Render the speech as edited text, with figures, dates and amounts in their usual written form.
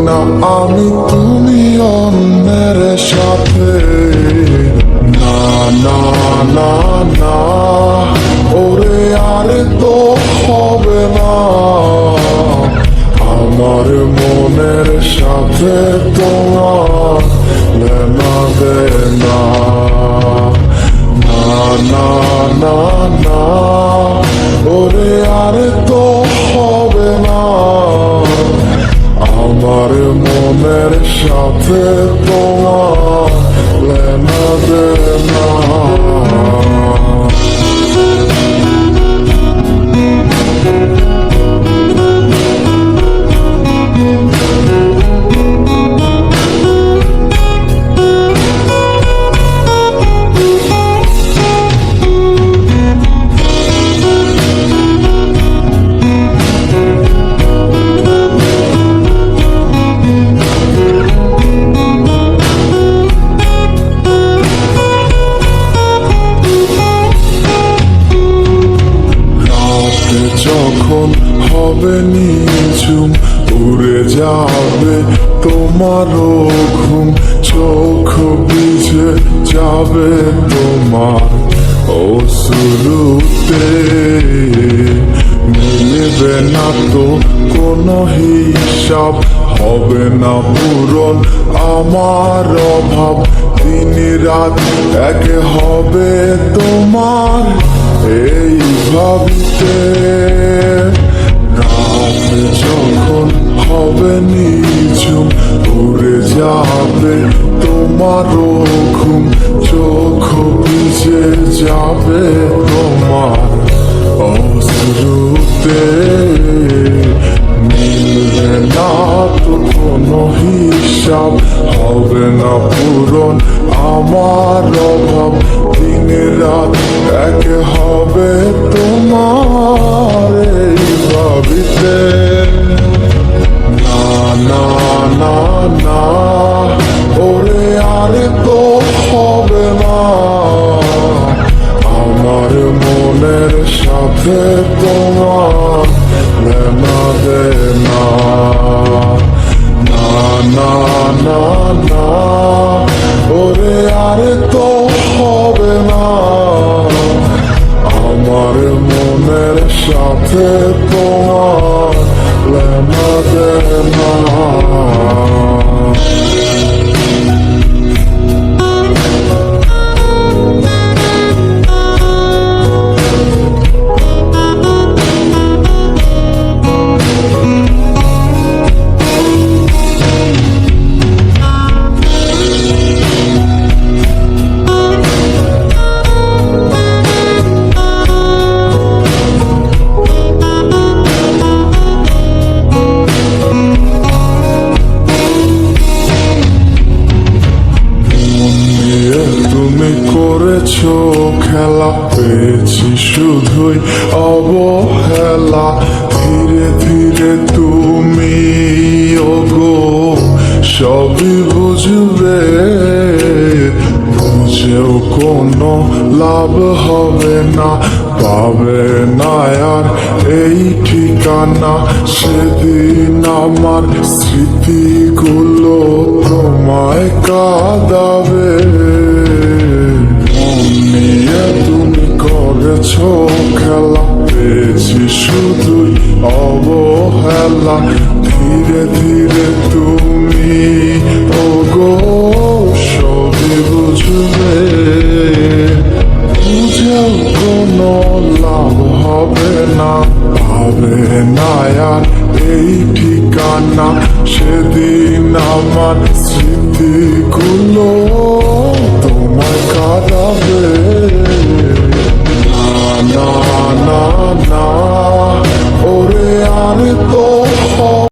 না আমি তুমি অন্যের সাথে। না না না না ওরে আর তো হবে না, আমার মনের সাথে তোমার লেনা দেনা। না না না না ওরে আর তো হবে না, আমার মনের সাথে তোমার লেনা দেনা। যখন হবে নিঝুম উড়ে যাবে তোমারও ঘুম, চোখ ভিজে যাবে তোমার অশ্রুতে। মিলবে না তো কোনো হিসাব, হবে না পূরণ আমার অভাব। দিন রাত এক হবে তোমার এই ভাবিতে। রাত যখন হবে নিঝুম উড়ে যাবে তোমারও ঘুম, চোখ ভিজে যাবে তোমার অশ্রুতে। মিলবে না তো কোনো হিসাব, হবে না পূরণ আমার অভাব। দিন রাত এক হবে তোমার এই ভাবিতে। না না না না ওরে আর তো হবে না, আমার মনের সাথে তোমার লেনা দেনা। না না না না ওরে আর তো হবে না, আমার মনের সাথে তোমার লেনা দেনা। তুমি করেছো খেলা, পেয়েছি শুধুই অবহেলা। ধীরে ধীরে তুমি ওগো সবই বুঝবে, বুঝেও কোনো লাভ হবে না, পাবে না আর এই ঠিকানা। সেদিন আমার স্মৃতিগুলো তোমায় কাঁদাবে। নিয়ে তুমি করেছো খেলা, পেয়েছি শুধুই অবহেলা। ধীরে ধীরে তুমি ওগো সবই বুঝবে, বুঝেও কোনো লাভ হবে না, পাবে না আর এই ঠিকানা। সেদিন আমার স্মৃতিগুলো তোমায় কাঁদা